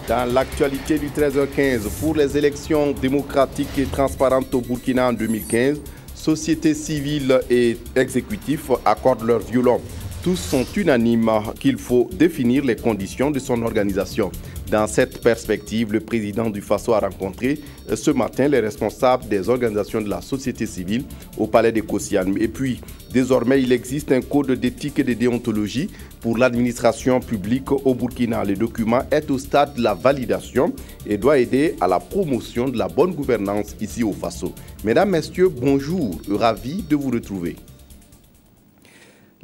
Dans l'actualité du 13h15, pour les élections démocratiques et transparentes au Burkina en 2015, société civile et exécutif accordent leur violon. Tous sont unanimes qu'il faut définir les conditions de son organisation. Dans cette perspective, le président du Faso a rencontré ce matin les responsables des organisations de la société civile au palais de Kosiane. Et puis, désormais, il existe un code d'éthique et de déontologie pour l'administration publique au Burkina. Le document est au stade de la validation et doit aider à la promotion de la bonne gouvernance ici au Faso. Mesdames, Messieurs, bonjour, ravi de vous retrouver.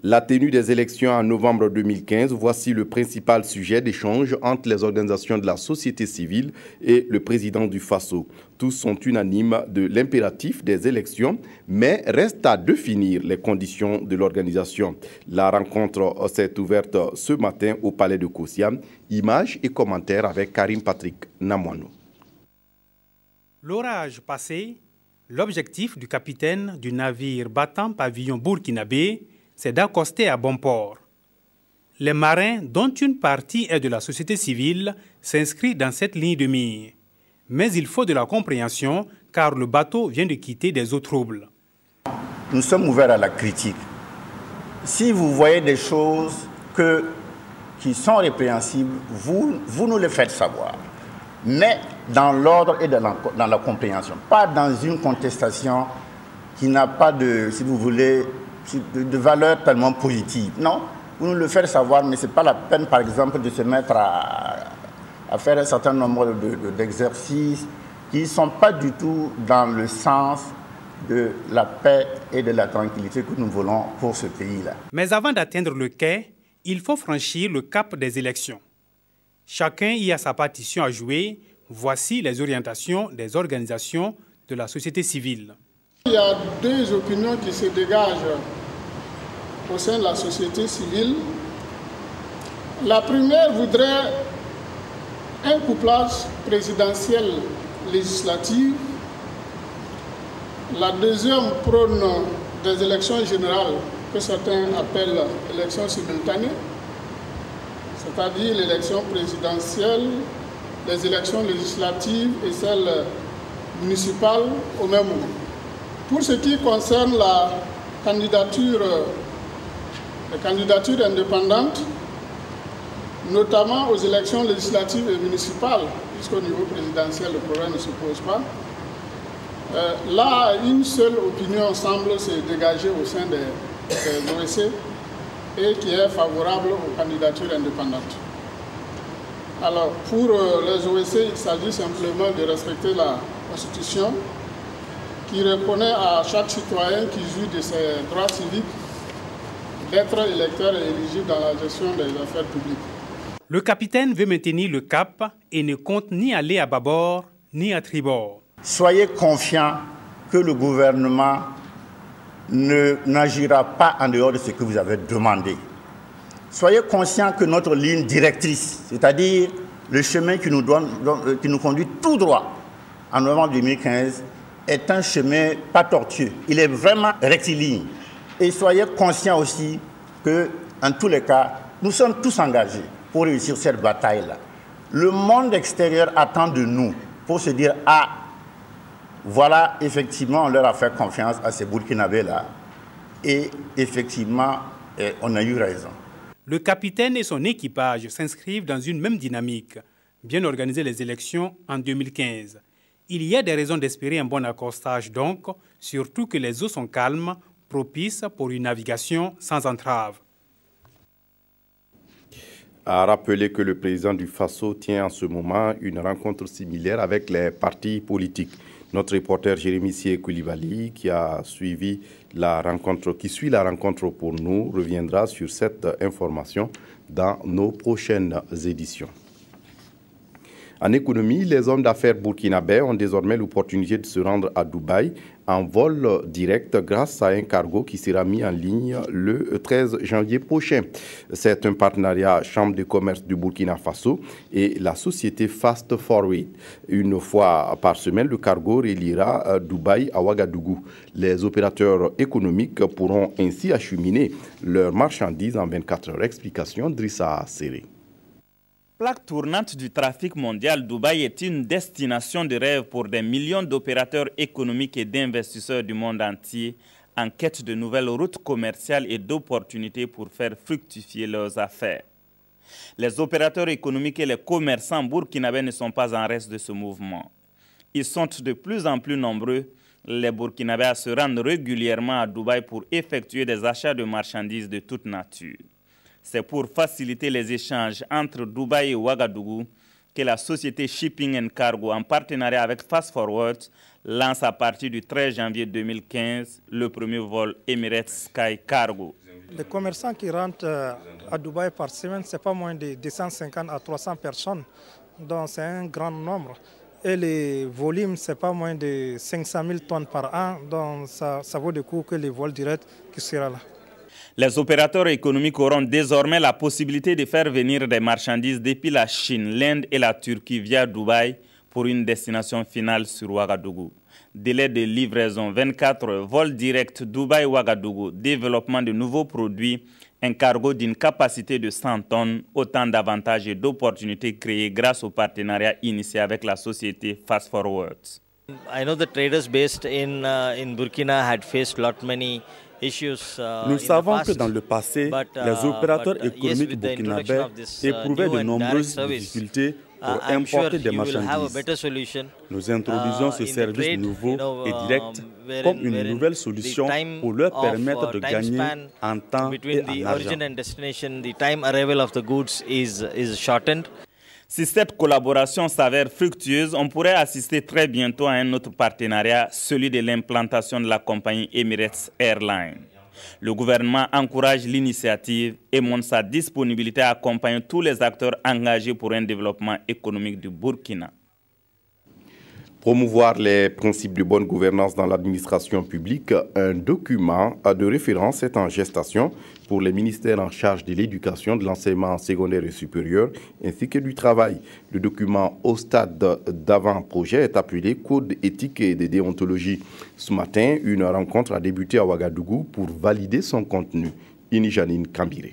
La tenue des élections en novembre 2015, voici le principal sujet d'échange entre les organisations de la société civile et le président du Faso. Tous sont unanimes de l'impératif des élections, mais reste à définir les conditions de l'organisation. La rencontre s'est ouverte ce matin au palais de Kosiane. Images et commentaires avec Karim Patrick Namouano. L'orage passé, l'objectif du capitaine du navire battant pavillon burkinabé, c'est d'accoster à bon port. Les marins, dont une partie est de la société civile, s'inscrivent dans cette ligne de mire. Mais il faut de la compréhension, car le bateau vient de quitter des eaux troubles. Nous sommes ouverts à la critique. Si vous voyez des choses qui sont répréhensibles, vous nous les faites savoir. Mais dans l'ordre et dans la compréhension. Pas dans une contestation qui n'a pas de, si vous voulez, de valeur tellement positive. Non, vous nous le faites savoir, mais ce n'est pas la peine, par exemple, de se mettre à faire un certain nombre d'exercices qui ne sont pas du tout dans le sens de la paix et de la tranquillité que nous voulons pour ce pays-là. Mais avant d'atteindre le quai, il faut franchir le cap des élections. Chacun y a sa partition à jouer. Voici les orientations des organisations de la société civile. Il y a deux opinions qui se dégagent au sein de la société civile. La première voudrait un couplage présidentiel législatif. La deuxième prône des élections générales que certains appellent élections simultanées, c'est-à-dire l'élection présidentielle, les élections législatives et celles municipales au même moment. Pour ce qui concerne les candidatures indépendantes, notamment aux élections législatives et municipales, puisqu'au niveau présidentiel, le problème ne se pose pas, là, une seule opinion semble se dégager au sein des OSC et qui est favorable aux candidatures indépendantes. Alors, pour les OSC, il s'agit simplement de respecter la Constitution, qui reconnaît à chaque citoyen qui jouit de ses droits civiques d'être électeur et éligible dans la gestion des affaires publiques. Le capitaine veut maintenir le cap et ne compte ni aller à bâbord ni à tribord. Soyez confiants que le gouvernement n'agira pas en dehors de ce que vous avez demandé. Soyez conscients que notre ligne directrice, c'est-à-dire le chemin qui nous conduit tout droit en novembre 2015, est un chemin pas tortueux. Il est vraiment rectiligne. Et soyez conscients aussi que, en tous les cas, nous sommes tous engagés pour réussir cette bataille-là. Le monde extérieur attend de nous pour se dire « Ah, voilà, effectivement, on leur a fait confiance à ces Burkinabés-là. Et effectivement, on a eu raison. » Le capitaine et son équipage s'inscrivent dans une même dynamique. Bien organiser les élections en 2015. Il y a des raisons d'espérer un bon accostage donc, surtout que les eaux sont calmes, propices pour une navigation sans entrave. A rappelé que le président du Faso tient en ce moment une rencontre similaire avec les partis politiques. Notre reporter Jérémy Sié Koulibaly, qui suit la rencontre pour nous, reviendra sur cette information dans nos prochaines éditions. En économie, les hommes d'affaires burkinabés ont désormais l'opportunité de se rendre à Dubaï en vol direct grâce à un cargo qui sera mis en ligne le 13 janvier prochain. C'est un partenariat Chambre de commerce du Burkina Faso et la société Fast Forward. Une fois par semaine, le cargo reliera Dubaï à Ouagadougou. Les opérateurs économiques pourront ainsi acheminer leurs marchandises en 24 heures. Explication d'Rissa Serré. Plaque tournante du trafic mondial, Dubaï est une destination de rêve pour des millions d'opérateurs économiques et d'investisseurs du monde entier en quête de nouvelles routes commerciales et d'opportunités pour faire fructifier leurs affaires. Les opérateurs économiques et les commerçants burkinabés ne sont pas en reste de ce mouvement. Ils sont de plus en plus nombreux, les Burkinabés, à se rendre régulièrement à Dubaï pour effectuer des achats de marchandises de toute nature. C'est pour faciliter les échanges entre Dubaï et Ouagadougou que la société Shipping & Cargo, en partenariat avec Fast Forward, lance à partir du 13 janvier 2015 le premier vol Emirates Sky Cargo. Les commerçants qui rentrent à Dubaï par semaine, ce n'est pas moins de 250 à 300 personnes, donc c'est un grand nombre. Et les volumes, ce n'est pas moins de 500 000 tonnes par an, donc ça vaut le coup que les vols directs qui seront là. Les opérateurs économiques auront désormais la possibilité de faire venir des marchandises depuis la Chine, l'Inde et la Turquie via Dubaï pour une destination finale sur Ouagadougou. Délai de livraison 24 heures, vol direct Dubaï-Ouagadougou, développement de nouveaux produits, un cargo d'une capacité de 100 tonnes, autant d'avantages et d'opportunités créés grâce au partenariat initié avec la société Fast Forward. I know the traders based in Burkina had faced many issues. Nous savons que dans le passé, les opérateurs économiques burkinabés éprouvaient de nombreuses difficultés pour importer des marchandises. Nous introduisons ce service nouveau et direct comme une nouvelle solution pour leur permettre de gagner en temps et en argent. Si cette collaboration s'avère fructueuse, on pourrait assister très bientôt à un autre partenariat, celui de l'implantation de la compagnie Emirates Airlines. Le gouvernement encourage l'initiative et montre sa disponibilité à accompagner tous les acteurs engagés pour un développement économique du Burkina. Promouvoir les principes de bonne gouvernance dans l'administration publique, un document de référence est en gestation pour les ministères en charge de l'éducation, de l'enseignement secondaire et supérieur, ainsi que du travail. Le document au stade d'avant-projet est appelé Code éthique et de déontologie. Ce matin, une rencontre a débuté à Ouagadougou pour valider son contenu. Inijanine Kambiré.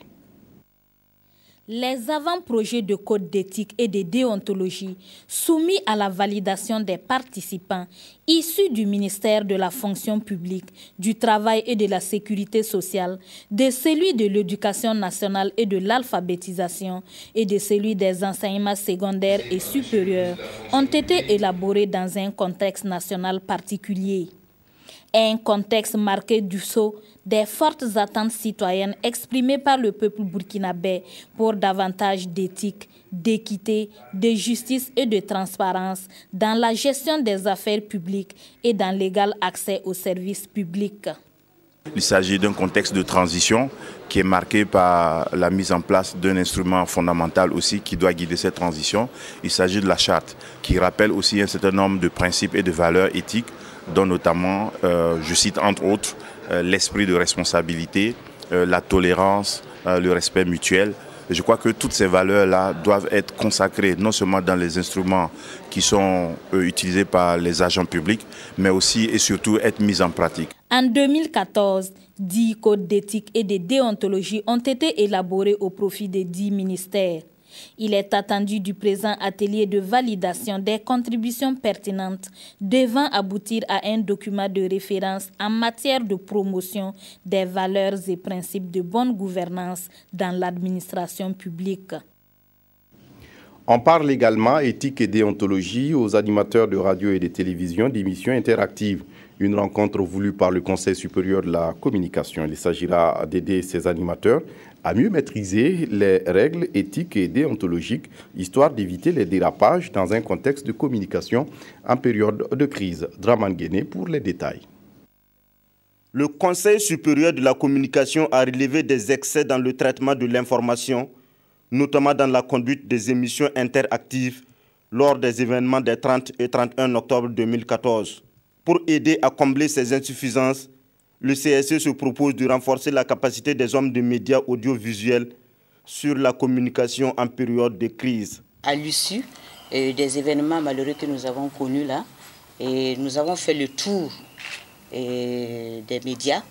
Les avant-projets de code d'éthique et de déontologie soumis à la validation des participants issus du ministère de la fonction publique, du travail et de la sécurité sociale, de celui de l'éducation nationale et de l'alphabétisation et de celui des enseignements secondaires et supérieurs ont été élaborés dans un contexte national particulier. Un contexte marqué du sceau des fortes attentes citoyennes exprimées par le peuple burkinabé pour davantage d'éthique, d'équité, de justice et de transparence dans la gestion des affaires publiques et dans l'égal accès aux services publics. Il s'agit d'un contexte de transition qui est marqué par la mise en place d'un instrument fondamental aussi qui doit guider cette transition. Il s'agit de la charte qui rappelle aussi un certain nombre de principes et de valeurs éthiques dont notamment, je cite entre autres, l'esprit de responsabilité, la tolérance, le respect mutuel. Je crois que toutes ces valeurs-là doivent être consacrées non seulement dans les instruments qui sont utilisés par les agents publics, mais aussi et surtout être mises en pratique. En 2014, 10 codes d'éthique et de déontologie ont été élaborés au profit des 10 ministères. Il est attendu du présent atelier de validation des contributions pertinentes devant aboutir à un document de référence en matière de promotion des valeurs et principes de bonne gouvernance dans l'administration publique. On parle également éthique et déontologie aux animateurs de radio et de télévision d'émissions interactives. Une rencontre voulue par le Conseil supérieur de la communication. Il s'agira d'aider ces animateurs à mieux maîtriser les règles éthiques et déontologiques, histoire d'éviter les dérapages dans un contexte de communication en période de crise. Draman Guéné pour les détails. Le Conseil supérieur de la communication a relevé des excès dans le traitement de l'information, notamment dans la conduite des émissions interactives lors des événements des 30 et 31 octobre 2014. Pour aider à combler ces insuffisances, le CSE se propose de renforcer la capacité des hommes de médias audiovisuels sur la communication en période de crise. À l'issue des événements malheureux que nous avons connus là, et nous avons fait le tour des médias,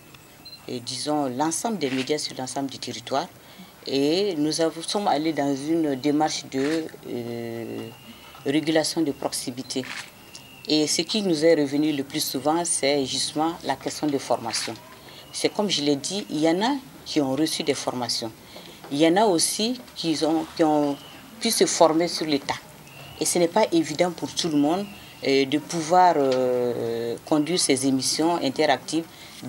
et disons l'ensemble des médias sur l'ensemble du territoire, et nous sommes allés dans une démarche de régulation de proximité. Et ce qui nous est revenu le plus souvent, c'est justement la question de formation. C'est comme je l'ai dit, il y en a qui ont reçu des formations. Il y en a aussi qui ont pu se former sur l'État. Et ce n'est pas évident pour tout le monde de pouvoir conduire ces émissions interactives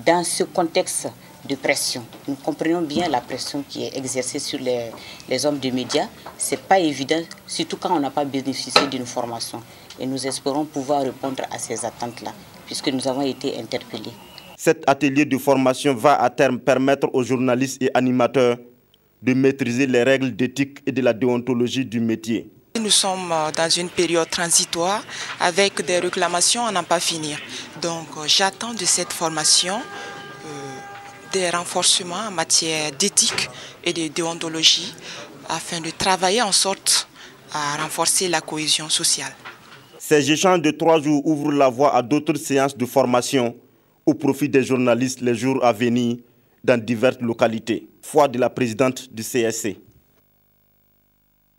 dans ce contexte de pression. Nous comprenons bien la pression qui est exercée sur les hommes de médias. Ce n'est pas évident, surtout quand on n'a pas bénéficié d'une formation. Et nous espérons pouvoir répondre à ces attentes-là, puisque nous avons été interpellés. Cet atelier de formation va à terme permettre aux journalistes et animateurs de maîtriser les règles d'éthique et de la déontologie du métier. Nous sommes dans une période transitoire avec des réclamations à n'en pas finir. Donc j'attends de cette formation des renforcements en matière d'éthique et de déontologie afin de travailler en sorte à renforcer la cohésion sociale. Ces échanges de 3 jours ouvrent la voie à d'autres séances de formation au profit des journalistes les jours à venir dans diverses localités. Foi de la présidente du CSC.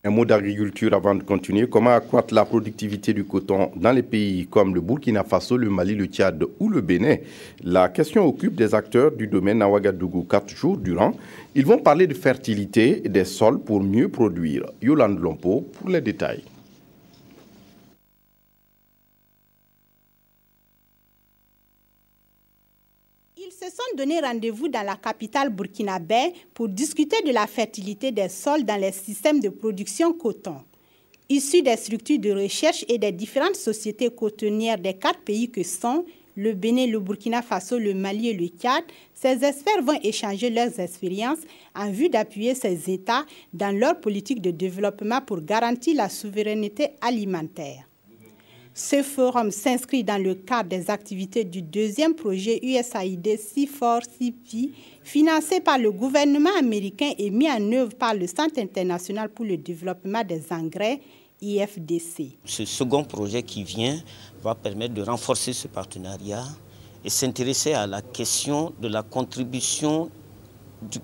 Un mot d'agriculture avant de continuer. Comment accroître la productivité du coton dans les pays comme le Burkina Faso, le Mali, le Tchad ou le Bénin? La question occupe des acteurs du domaine à Ouagadougou 4 jours durant. Ils vont parler de fertilité des sols pour mieux produire. Yolande Lompo pour les détails. Ils se sont donné rendez-vous dans la capitale burkinabé pour discuter de la fertilité des sols dans les systèmes de production coton. Issus des structures de recherche et des différentes sociétés cotonnières des 4 pays que sont le Bénin, le Burkina Faso, le Mali et le Tchad, ces experts vont échanger leurs expériences en vue d'appuyer ces États dans leur politique de développement pour garantir la souveraineté alimentaire. Ce forum s'inscrit dans le cadre des activités du 2e projet USAID C4CP, financé par le gouvernement américain et mis en œuvre par le Centre international pour le développement des engrais, IFDC. Ce second projet qui vient va permettre de renforcer ce partenariat et s'intéresser à la question de la contribution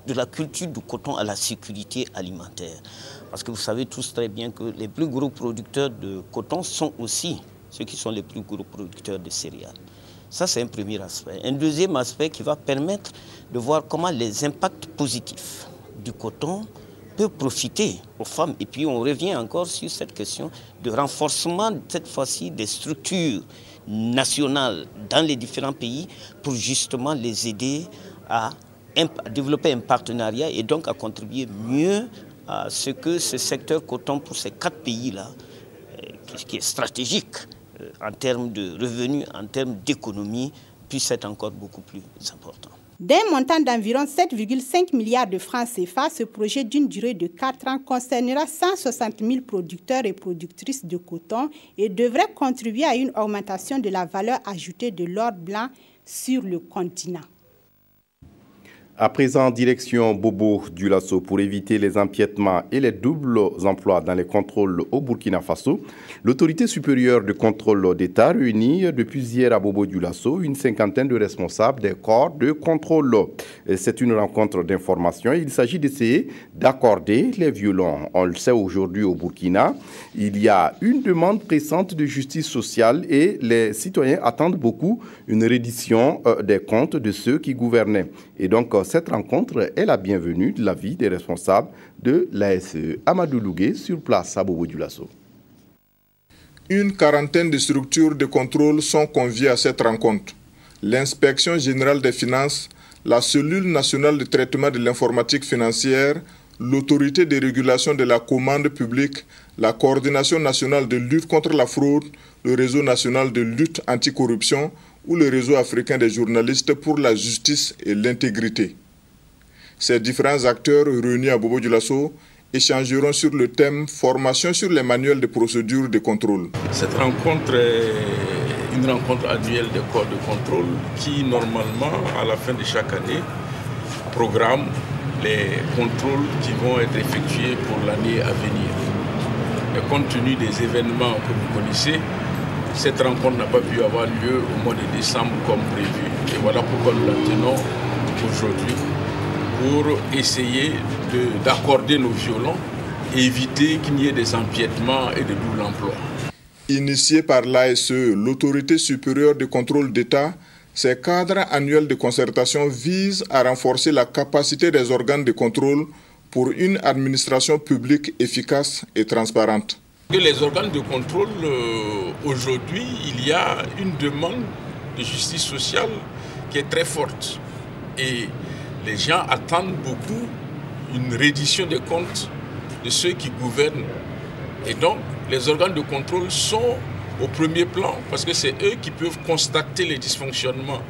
de la culture du coton à la sécurité alimentaire. Parce que vous savez tous très bien que les plus gros producteurs de coton sont aussi ceux qui sont les plus gros producteurs de céréales. Ça, c'est un premier aspect. Un deuxième aspect qui va permettre de voir comment les impacts positifs du coton peuvent profiter aux femmes. Et puis, on revient encore sur cette question de renforcement, cette fois-ci, des structures nationales dans les différents pays pour justement les aider à développer un partenariat et donc à contribuer mieux à ce que ce secteur coton pour ces 4 pays-là, qui est stratégique, en termes de revenus, en termes d'économie, puisse être encore beaucoup plus important. D'un montant d'environ 7,5 milliards de francs CFA, ce projet d'une durée de 4 ans concernera 160 000 producteurs et productrices de coton et devrait contribuer à une augmentation de la valeur ajoutée de l'or blanc sur le continent. À présent, direction Bobo-Dioulasso pour éviter les empiètements et les doubles emplois dans les contrôles au Burkina Faso. L'autorité supérieure de contrôle d'État réunit depuis hier à Bobo-Dioulasso une 50aine de responsables des corps de contrôle. C'est une rencontre d'information. Il s'agit d'essayer d'accorder les violons. On le sait aujourd'hui au Burkina, il y a une demande pressante de justice sociale et les citoyens attendent beaucoup une reddition des comptes de ceux qui gouvernaient. Et donc, cette rencontre est la bienvenue de l'avis des responsables de l'ASE. Amadou Lougué, sur place à Bobo-Dioulasso. Une quarantaine de structures de contrôle sont conviées à cette rencontre. L'inspection générale des finances, la cellule nationale de traitement de l'informatique financière, l'autorité de régulation de la commande publique, la coordination nationale de lutte contre la fraude, le réseau national de lutte anticorruption ou le réseau africain des journalistes pour la justice et l'intégrité. Ces différents acteurs réunis à Bobo-Dioulasso échangeront sur le thème « Formation sur les manuels de procédure de contrôle ». Cette rencontre est une rencontre annuelle des corps de contrôle qui, normalement, à la fin de chaque année, programme les contrôles qui vont être effectués pour l'année à venir. Et compte tenu des événements que vous connaissez, cette rencontre n'a pas pu avoir lieu au mois de décembre comme prévu. Et voilà pourquoi nous la tenons aujourd'hui pour essayer d'accorder nos violons et éviter qu'il n'y ait des empiètements et de double emploi. Initié par l'ASE, l'autorité supérieure de contrôle d'État, ces cadres annuels de concertation visent à renforcer la capacité des organes de contrôle pour une administration publique efficace et transparente. Les organes de contrôle, aujourd'hui, il y a une demande de justice sociale qui est très forte. Et les gens attendent beaucoup une reddition des comptes de ceux qui gouvernent. Et donc, les organes de contrôle sont au premier plan parce que c'est eux qui peuvent constater les dysfonctionnements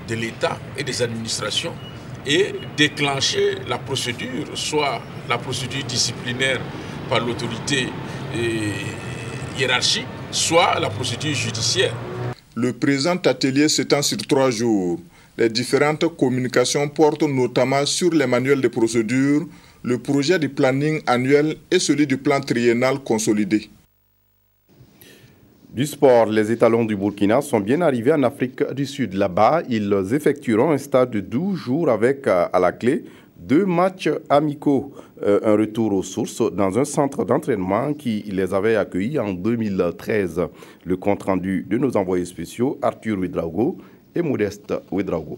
de l'État et des administrations et déclencher la procédure, soit la procédure disciplinaire par l'autorité hiérarchique, soit la procédure judiciaire. Le présent atelier s'étend sur 3 jours. Les différentes communications portent notamment sur les manuels de procédure, le projet de planning annuel et celui du plan triennal consolidé. Du sport, les étalons du Burkina sont bien arrivés en Afrique du Sud. Là-bas, ils effectueront un stage de 12 jours avec, à la clé, 2 matchs amicaux. Un retour aux sources dans un centre d'entraînement qui les avait accueillis en 2013. Le compte-rendu de nos envoyés spéciaux, Arthur Ouedraogo et Modeste Ouedraogo.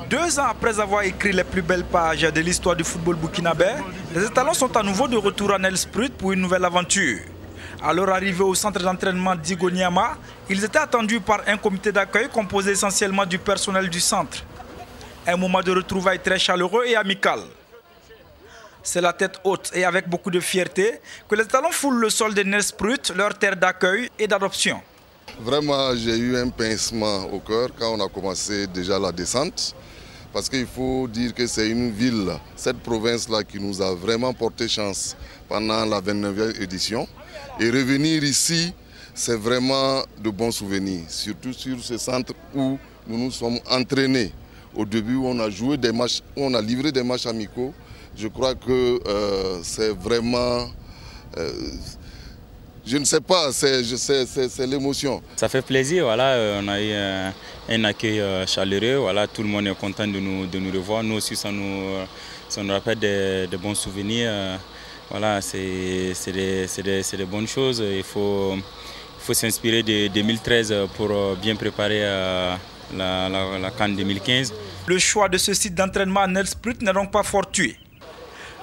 2 ans après avoir écrit les plus belles pages de l'histoire du football burkinabé, les étalons sont à nouveau de retour à Nelspruit pour une nouvelle aventure. À leur arrivée au centre d'entraînement d'Igoniama, ils étaient attendus par un comité d'accueil composé essentiellement du personnel du centre. Un moment de retrouvailles très chaleureux et amical. C'est la tête haute et avec beaucoup de fierté que les étalons foulent le sol de Nelspruit, leur terre d'accueil et d'adoption. Vraiment, j'ai eu un pincement au cœur quand on a commencé déjà la descente. Parce qu'il faut dire que c'est une ville, cette province-là, qui nous a vraiment porté chance pendant la 29e édition. Et revenir ici, c'est vraiment de bons souvenirs, surtout sur ce centre où nous nous sommes entraînés. Au début, on a joué des matchs, on a livré des matchs amicaux. Je crois que c'est vraiment... je ne sais pas, c'est l'émotion. Ça fait plaisir, voilà, on a eu un accueil chaleureux, voilà, tout le monde est content de nous revoir. Nous aussi, ça nous rappelle des bons souvenirs. Voilà, c'est des bonnes choses. Il faut s'inspirer de 2013 pour bien préparer la CAN 2015. Le choix de ce site d'entraînement à Nelspruit n'est donc pas fortuit.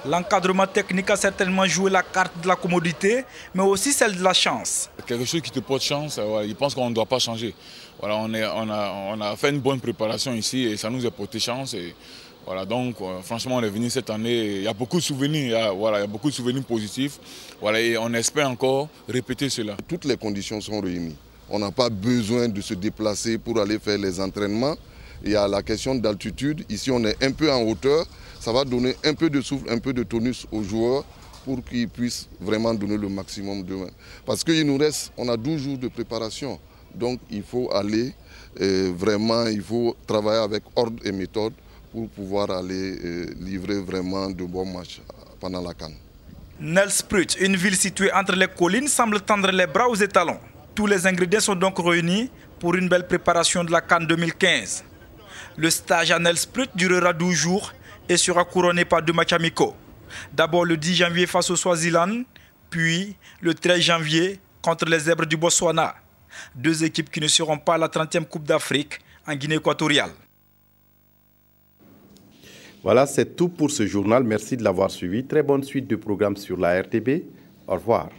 L'encadrement technique a certainement joué la carte de la commodité, mais aussi celle de la chance. Quelque chose qui te porte chance, je pense qu'on ne doit pas changer. Voilà, on a fait une bonne préparation ici et ça nous a porté chance. Et voilà, donc franchement, on est venu cette année. Il y a beaucoup de souvenirs, il y a beaucoup de souvenirs positifs. Voilà, et on espère encore répéter cela. Toutes les conditions sont réunies. On n'a pas besoin de se déplacer pour aller faire les entraînements. Il y a la question d'altitude. Ici, on est un peu en hauteur. Ça va donner un peu de souffle, un peu de tonus aux joueurs pour qu'ils puissent vraiment donner le maximum demain. Parce qu'il nous reste, on a 12 jours de préparation. Donc il faut aller, vraiment, il faut travailler avec ordre et méthode pour pouvoir aller livrer vraiment de bons matchs pendant la CAN. Nelspruit, une ville située entre les collines, semble tendre les bras aux étalons. Tous les ingrédients sont donc réunis pour une belle préparation de la CAN 2015. Le stage à Nelspruit durera 12 jours et sera couronné par 2 matchs amicaux. D'abord le 10 janvier face au Swaziland, puis le 13 janvier contre les Zèbres du Botswana. 2 équipes qui ne seront pas à la 30e Coupe d'Afrique en Guinée équatoriale. Voilà, c'est tout pour ce journal. Merci de l'avoir suivi. Très bonne suite de programmes sur la RTB. Au revoir.